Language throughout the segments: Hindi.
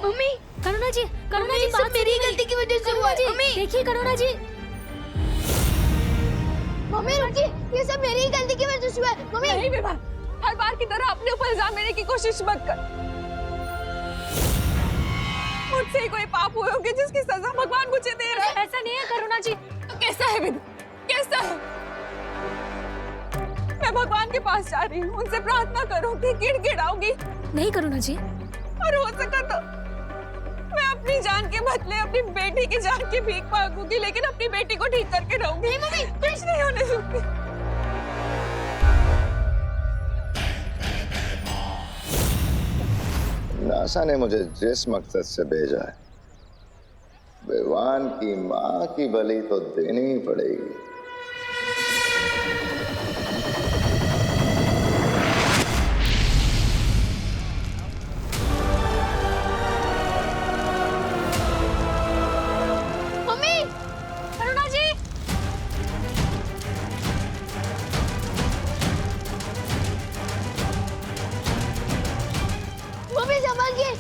मम्मी, करुणा जी सब मेरी गलती की वजह से हुआ है। मम्मी देखिए करुणा जी। मम्मी रुकिए, ये सब मेरी ही गलती की वजह से हुआ है। मम्मी नहीं विवान, हर बार की तरह अपने ऊपर इल्जाम लेने की कोशिश मत कर। मुझसे ही कोई पाप हुए होंगे जिसकी सजा भगवान मुझे दे रहा है। ऐसा नहीं है करुणा जी। तो कैसा है विदु, कैसा है? मैं भगवान के पास जा रही हूँ, उनसे प्रार्थना करूंगी, गिड़गिड़ाऊंगी, नहीं करुणा जी, और हो सका तो मैं अपनी जान के बदले अपनी बेटी की जान की भीख मांगूंगी, लेकिन अपनी बेटी को ठीक करके रहूंगी। नहीं मम्मी, कुछ नहीं होने दूंगी। नासा ने मुझे जिस मकसद से भेजा है, विवान की मां की बलि तो देनी ही पड़ेगी। मम्मी, करुणा जी। मम्मी संभालिए।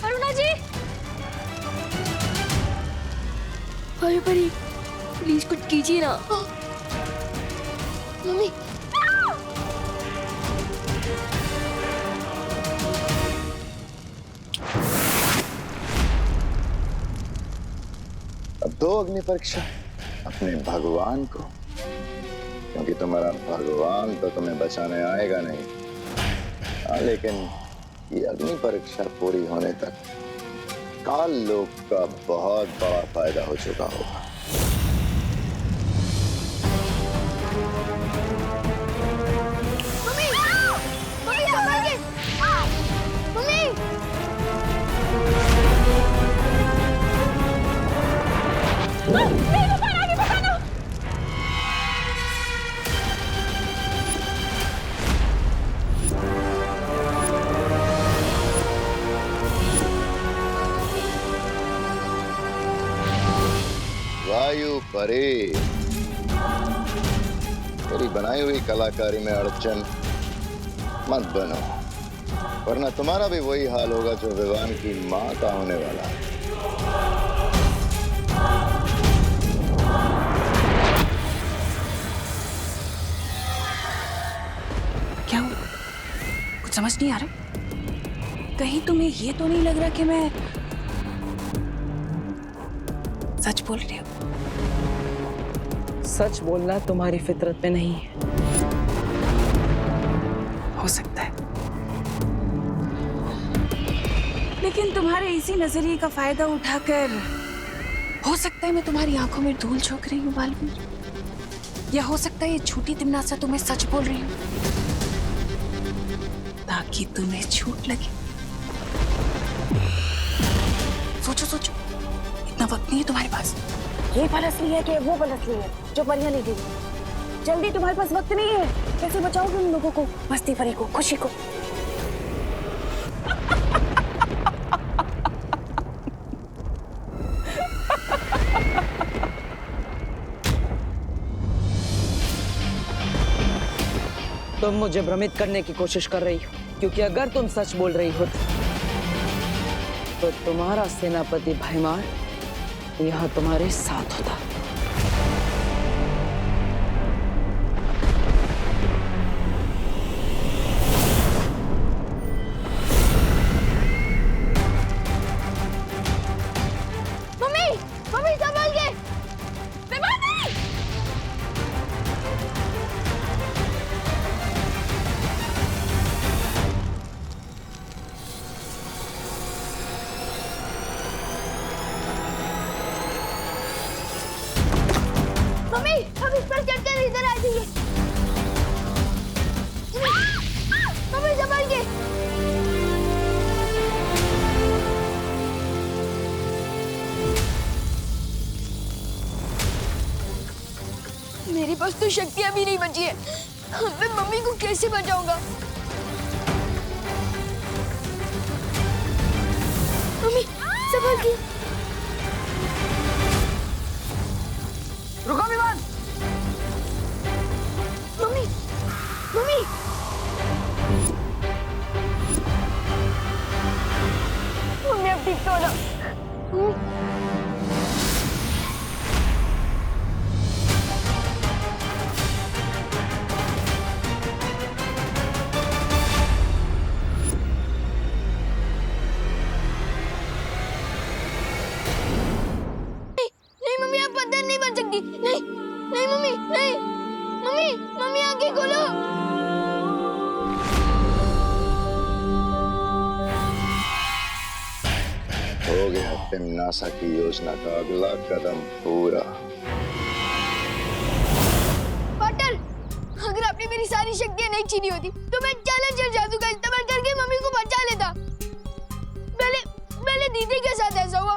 करुणा जी। अरे परी, प्लीज कुछ कीजिए ना। मम्मी अब दो अग्नि परीक्षा अपने भगवान को, क्योंकि तुम्हारा भगवान तो तुम्हें बचाने आएगा नहीं। लेकिन ये अग्नि परीक्षा पूरी होने तक काल लोक का बहुत बड़ा फायदा हो चुका होगा। Mummy, mummy संभालिए। मम्मी वायु परे, मेरी बनाई हुई कलाकारी में अड़चन मत बनो, वरना तुम्हारा भी वही हाल होगा जो विवान की मां का होने वाला है। क्या हुआ? कुछ समझ नहीं आ रहा? कहीं तुम्हें ये तो नहीं लग रहा कि मैं सच बोल रही हूँ? सच बोलना तुम्हारी फितरत में नहीं है। हो सकता है, लेकिन तुम्हारे इसी नजरिए का फायदा उठाकर हो सकता है मैं तुम्हारी आंखों में धूल झोंक रही हूँ बालवीर, या हो सकता है ये झूठी तिमनासा तुम्हें सच बोल रही हूँ ताकि तुम्हें झूठ लगे। सोचो सोचो, इतना वक्त नहीं है तुम्हारे पास। ये पल असली है कि वो पल असली है जो परियां ले गई? जल्दी, तुम्हारे पास वक्त नहीं है। कैसे बचाओगे उन लोगों को, मस्ती परी को, खुशी को? तुम मुझे भ्रमित करने की कोशिश कर रही हो, क्योंकि अगर तुम सच बोल रही हो तो तुम्हारा सेनापति भैमार यहाँ तुम्हारे साथ होता। Mummy, mummy संभालिए। मम्मी, हम इस पर चढ़कर इधर आ जाइए। मम्मी संभालिए। मेरे पास तो शक्तियां भी नहीं बची है। मैं मम्मी को कैसे बचाऊंगा? मम्मी संभालिए। रुको विवान। मम्मी, मम्मी ठीक तो ना। नहीं मम्मी, आप पत्थर नहीं बन सकती। नहीं नहीं मम्मी, नहीं मम्मी, मम्मी आंखें खोलो। हो गया तिम्नासा की योजना का अगला कदम पूरा। पार्टनर, अगर आपने मेरी सारी शक्तियां नहीं छीनी होती तो मैं चैलेंजर जादू का इस्तेमाल करके मम्मी को बचा लेता। पहले दीदी के साथ ऐसा हुआ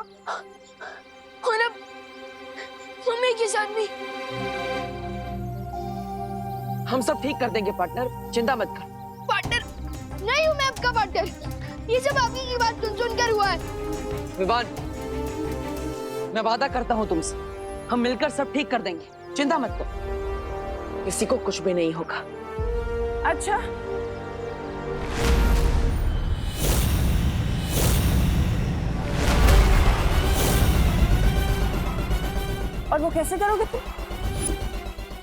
और अब मम्मी के साथ भी। हम सब ठीक कर देंगे पार्टनर, चिंता मत कर। पार्टनर नहीं हूँ मैं आपका पार्टनर, ये सब आपकी की बात सुन कर हुआ है। विवान, मैं वादा करता हूँ तुमसे, हम मिलकर सब ठीक कर देंगे, चिंता मत कर, किसी को कुछ भी नहीं होगा। अच्छा, और वो कैसे करोगे तुम?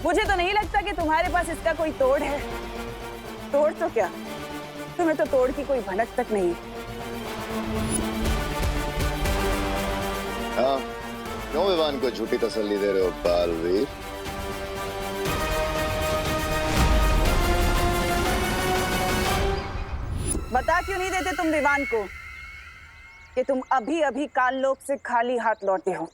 मुझे तो नहीं लगता कि तुम्हारे पास इसका कोई तोड़ है। तोड़ तो क्या, तुम्हें तो तोड़ की कोई भनक तक नहीं है। हाँ, क्यों विवान को झूठी तसल्ली दे रहे हो बालवीर? बता क्यों नहीं देते तुम विवान को कि तुम अभी अभी काललोक से खाली हाथ लौटे हो?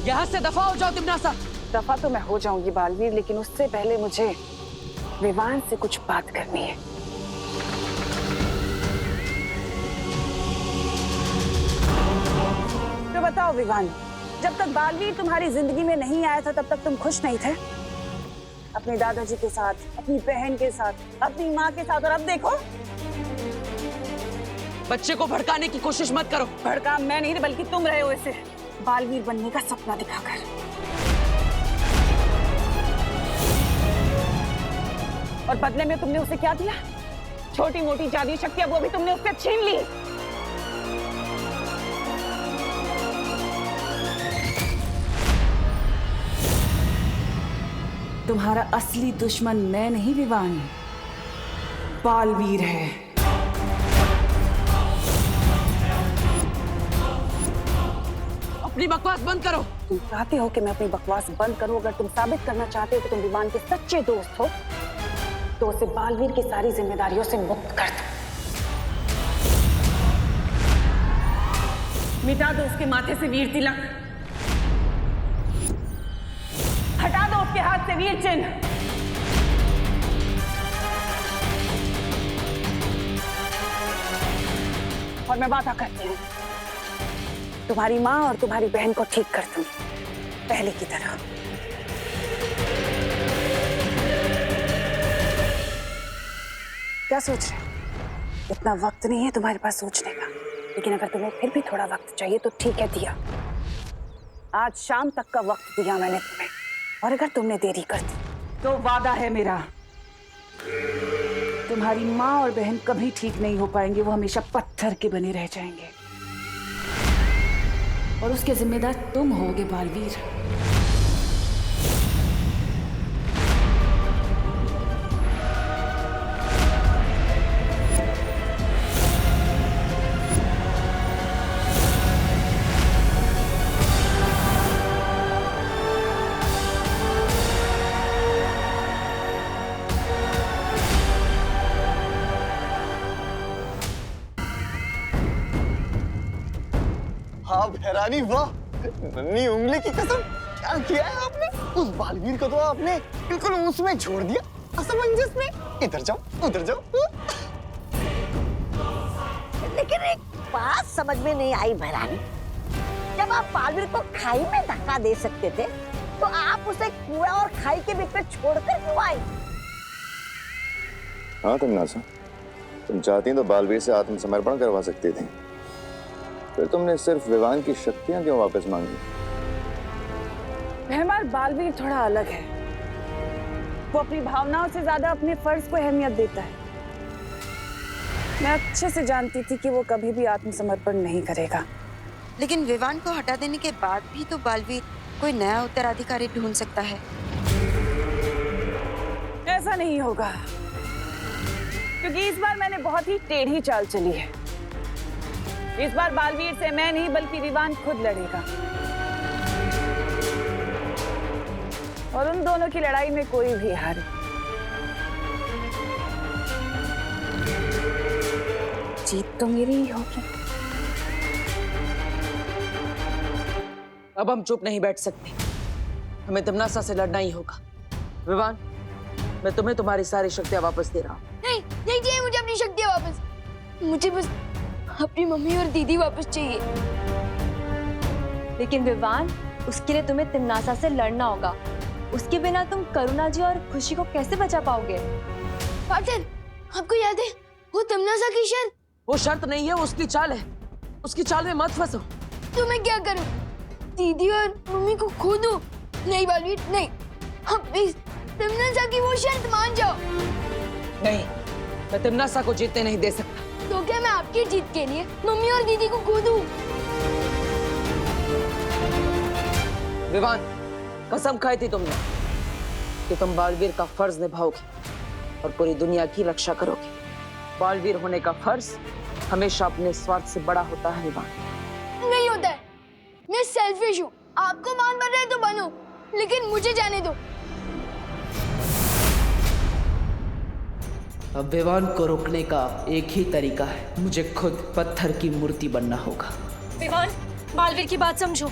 यहाँ से दफा हो जाओ तिम्नासा। दफा तो मैं हो जाऊंगी बालवीर, लेकिन उससे पहले मुझे विवान से कुछ बात करनी है। तो बताओ विवान, जब तक बालवीर तुम्हारी जिंदगी में नहीं आया था तब तक तुम खुश नहीं थे? अपने दादाजी के साथ, अपनी बहन के साथ, अपनी माँ के साथ, और अब देखो। बच्चे को भड़काने की कोशिश मत करो। भड़का मैं नहीं बल्कि तुम रहे हो इसे बालवीर बनने का सपना दिखाकर। और बदले में तुमने उसे क्या दिया? छोटी मोटी जादुई शक्तियां वो भी तुमने उससे छीन ली। तुम्हारा असली दुश्मन मैं नहीं विवान, बालवीर है। अपनी बकवास बंद करो। तुम चाहते हो कि मैं अपनी बकवास बंद करूं? अगर तुम साबित करना चाहते हो कि तुम विवान के सच्चे दोस्त हो तो उसे बालवीर की सारी जिम्मेदारियों से मुक्त कर दो। मिटा दो उसके माथे से वीर तिलक, हटा दो उसके हाथ से वीर चिन्ह। और मैं वादा करती हूँ तुम्हारी माँ और तुम्हारी बहन को ठीक कर दूंगी, पहले की तरह। क्या सोच रहे हो? इतना वक्त नहीं है तुम्हारे पास सोचने का, लेकिन अगर तुम्हें फिर भी थोड़ा वक्त चाहिए तो ठीक है, दिया। आज शाम तक का वक्त दिया मैंने तुम्हें, और अगर तुमने देरी कर दी तो वादा है मेरा, तुम्हारी माँ और बहन कभी ठीक नहीं हो पाएंगे। वो हमेशा पत्थर के बने रह जाएंगे, और उसके जिम्मेदार तुम होगे बालवीर। हाँ भैरानी, वाह, नन्ही उंगली की कसम, क्या किया है आपने? उस बालवीर को तो आपने बिल्कुल उसमें छोड़ दिया, असमंजस में। इधर जाओ, उधर जाओ। लेकिन एक बात समझ में नहीं आई भैरानी, जब आप बालवीर को खाई में धक्का दे सकते थे तो आप उसे कुआं और खाई के बीच में छोड़कर क्यों आई? हाँ तिम्नासा, तुम चाहती तो बालवीर से आत्मसमर्पण करवा सकती थी, फिर तुमने सिर्फ विवान की शक्तियां क्यों वापस मांगी? मेहमान, बालवीर थोड़ा अलग है। वो अपनी भावनाओं से ज्यादा अपने फर्ज को अहमियत देता है। मैं अच्छे से जानती थी कि वो कभी भी आत्मसमर्पण नहीं करेगा। लेकिन विवान को हटा देने के बाद भी तो बालवीर कोई नया उत्तराधिकारी ढूंढ सकता है। ऐसा नहीं होगा, क्योंकि इस बार मैंने बहुत ही टेढ़ी चाल चली है। इस बार बालवीर से मैं नहीं बल्कि विवान खुद लड़ेगा, और उन दोनों की लड़ाई में कोई भी हारे। जीत तो मेरी ही होगी। अब हम चुप नहीं बैठ सकते, हमें तिम्नासा से लड़ना ही होगा। विवान, मैं तुम्हें तुम्हारी सारी शक्तियां वापस दे रहा हूँ। नहीं नहीं चाहिए मुझे अपनी शक्तियाँ वापस। मुझे बस अपनी मम्मी और दीदी वापस चाहिए। लेकिन विवान, उसके लिए तुम्हें तिम्नासा से लड़ना होगा। उसके बिना तुम करुणा जी और खुशी को कैसे बचा पाओगे? पार्टनर, आपको याद है वो तिम्नासा की शर्त? वो शर्त नहीं है, वो उसकी चाल है। उसकी चाल में मत फंसो। तो मैं क्या करूं? दीदी और मम्मी को खो दूं? नहीं बालवीर, नहीं। हम प्लीज तिम्नासा की वो शर्त मान जाओ। नहीं, मैं तिम्नासा को जीतने नहीं दे सकता। तो क्या मैं आपकी जीत के लिए मम्मी और दीदी को खो दूं? विवान, कसम खाई थी तुमने कि तुम बालवीर का फर्ज निभाओगे और पूरी दुनिया की रक्षा करोगे। बालवीर होने का फर्ज हमेशा अपने स्वार्थ से बड़ा होता है विवान। नहीं होता है। मैं सेल्फिश हूँ। आपको मान बन रहे तो बनो, लेकिन मुझे जाने दो। अब विवान को रोकने का एक ही तरीका है, मुझे खुद पत्थर की मूर्ति बनना होगा। विवान, बालवीर की बात समझो।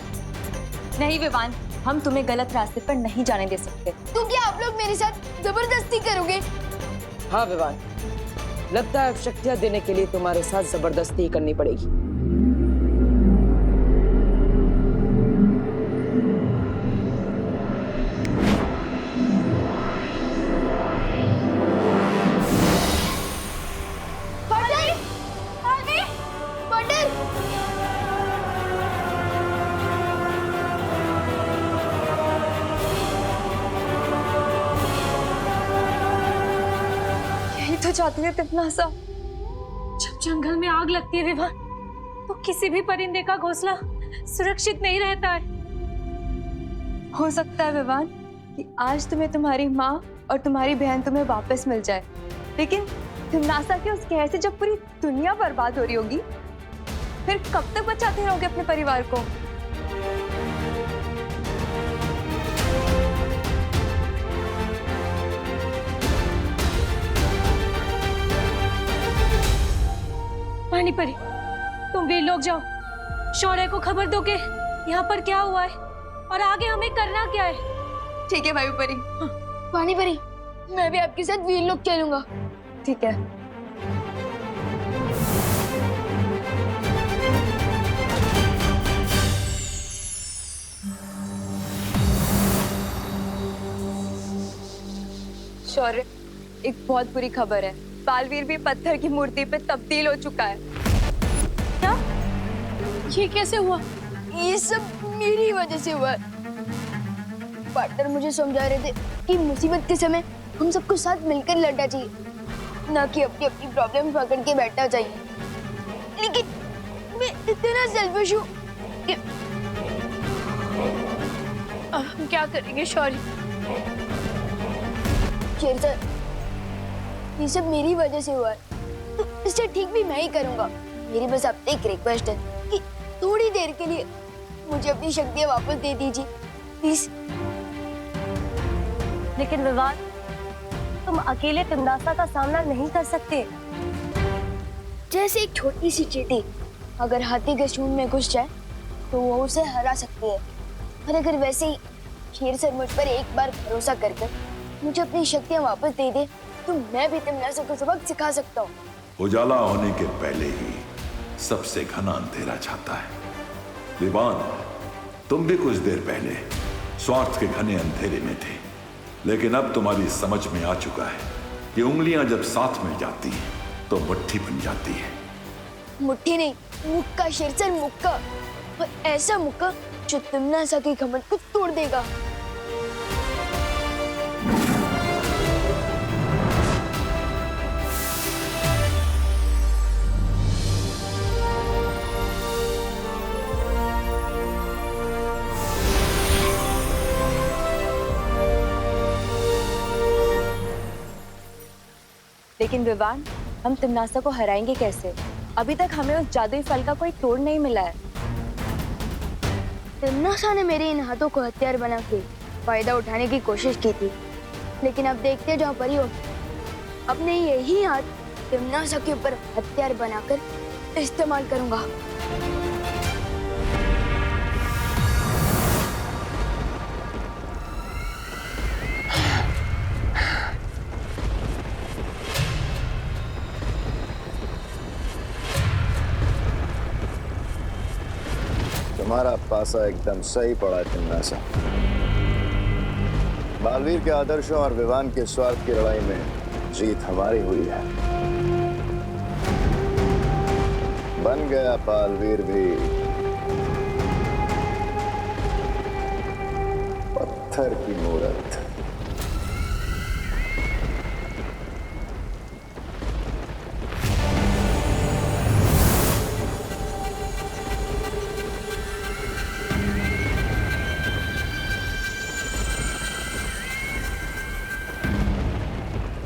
नहीं विवान, हम तुम्हें गलत रास्ते पर नहीं जाने दे सकते। तो क्या आप लोग मेरे साथ जबरदस्ती करोगे? हाँ विवान, लगता है अब शक्तियां देने के लिए तुम्हारे साथ जबरदस्ती करनी पड़ेगी। तो चाहती है तिम्नासा। जब जंगल में आग लगती है विवान, तो किसी भी परिंदे का घोंसला सुरक्षित नहीं रहता है। हो सकता है विवान कि आज तुम्हें तुम्हारी माँ और तुम्हारी बहन तुम्हें वापस मिल जाए, लेकिन तिम्नासा के उस कहर से जब पूरी दुनिया बर्बाद हो रही होगी, फिर कब तक बचाते रहोगे अपने परिवार को? पानी परी, तुम वीर लोग जाओ, शौर्य को खबर दो कि यहाँ पर क्या हुआ है और आगे हमें करना क्या है। ठीक है वायु परी। पानी परी, मैं भी आपके साथ वीर लोग चलूंगा। ठीक है। शौर्य, एक बहुत बुरी खबर है। बालवीर भी पत्थर की मूर्ति पे तब्दील हो चुका है। क्या? ये कैसे हुआ? ये सब मेरी वजह से हुआ। पार्टनर मुझे समझा रहे थे कि मुसीबत के समय हम सबको साथ मिलकर लड़ना चाहिए, ना कि अपनी अपनी प्रॉब्लम पकड़ के बैठना चाहिए। लेकिन मैं इतना सेल्फिश हूँ कि हम क्या करेंगे शौर्य? शेर सर, ये सब मेरी वजह से हुआ है, तो इसे ठीक भी मैं ही करूंगा। मेरी बस आपसे एक रिक्वेस्ट है कि थोड़ी देर के लिए मुझे अपनी शक्तियाँ वापस दे दीजिए, प्लीज। लेकिन विवान, तुम अकेले तिम्नासा का सामना नहीं कर सकते। जैसे एक छोटी सी चींटी अगर हाथी के सूंड में घुस जाए तो वो उसे हरा सकती है, और अगर वैसे ही शेर सर मुझ पर एक बार भरोसा करके मुझे अपनी शक्तियाँ वापस दे दे, तो मैं भी तिम्नासा को सबक सिखा सकता हूँ। उजाला होने के पहले ही सबसे घना अंधेरा छाता है। विवान, तुम भी कुछ देर पहले स्वार्थ के घने अंधेरे में थे, लेकिन अब तुम्हारी समझ में आ चुका है कि उंगलियां जब साथ मिल जाती हैं तो मुट्ठी बन जाती है। मुट्ठी नहीं, मुक्का शेर सर, मुक्का। और ऐसा मुक्का जो तिम्नासा के घमंड को तोड़ देगा। लेकिन विवान, हम तिमनासा को हराएंगे कैसे? अभी तक हमें उस जादुई फल का कोई तोड़ नहीं मिला है। तिमनासा ने मेरे इन हाथों को हथियार बना के फायदा उठाने की कोशिश की थी, लेकिन अब देखते जाओ परियो, अपने यही हाथ तिमनासा के ऊपर हथियार बनाकर इस्तेमाल करूंगा। तुम्हारा पासा एकदम सही पड़ा तिमनासा। बालवीर के आदर्शों और विवान के स्वार्थ की लड़ाई में जीत हमारी हुई है। बन गया बालवीर भी पत्थर की मूरत।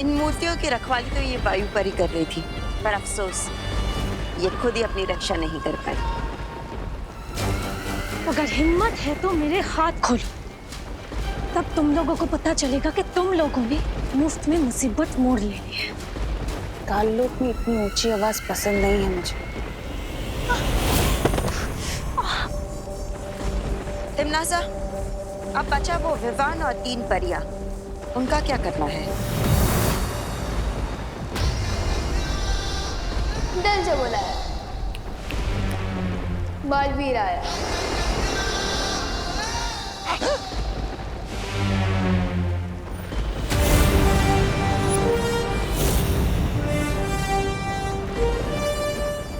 इन मूर्तियों की रखवाली तो ये वायु परी कर रही थी, पर अफसोस ये खुद ही अपनी रक्षा नहीं कर पाई। अगर हिम्मत है तो मेरे हाथ खोलो, तब तुम लोगों को पता चलेगा कि तुम लोगों ने मुफ्त में मुसीबत मोड़ लेनी है। ताल्लुक में इतनी ऊंची आवाज पसंद नहीं है मुझे। तिमनासा, अब बचा वो विवान और 3 परियां, उनका क्या करना है? दिल से बोला है, बालवीर आया।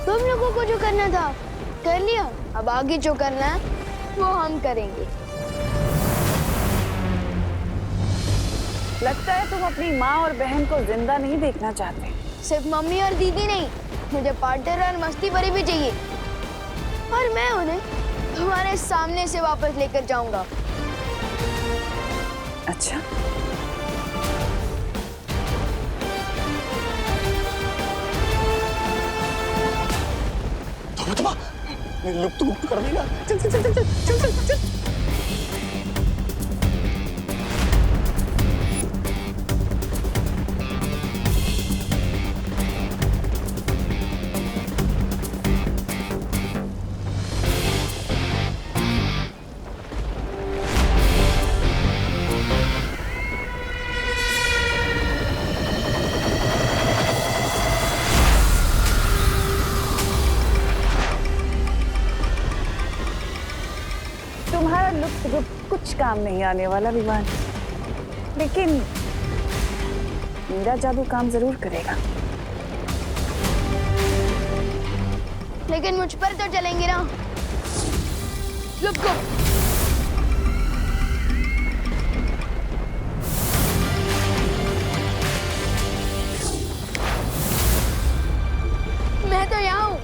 तुम लोगों को जो करना था कर लिया, अब आगे जो करना है वो हम करेंगे। लगता है तुम अपनी माँ और बहन को जिंदा नहीं देखना चाहते। सिर्फ मम्मी और दीदी नहीं, मुझे पार्टनर और मस्ती परी भी चाहिए, और मैं उन्हें तुम्हारे सामने से वापस लेकर जाऊंगा। अच्छा, लुप्त गुप्त कर देगा। चल चल चल चल चल चल चल चल। तुम्हारा लुप्त गुप्त कुछ काम नहीं आने वाला विवान, लेकिन मेरा जादू काम जरूर करेगा। लेकिन मुझ पर तो चलेंगे ना। लुप्त गुप्त। मैं तो यहाँ हूँ।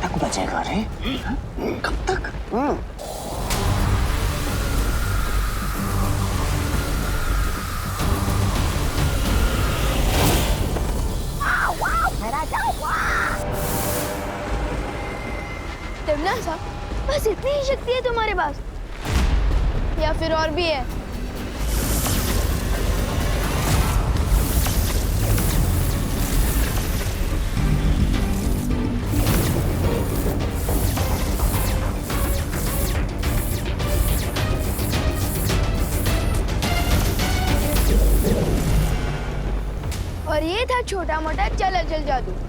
तक बचेगा रे? कब तक? तिमनासा, बस इतनी ही शक्ति है तुम्हारे पास, या फिर और भी है? और ये था छोटा मोटा चल अचल जादू।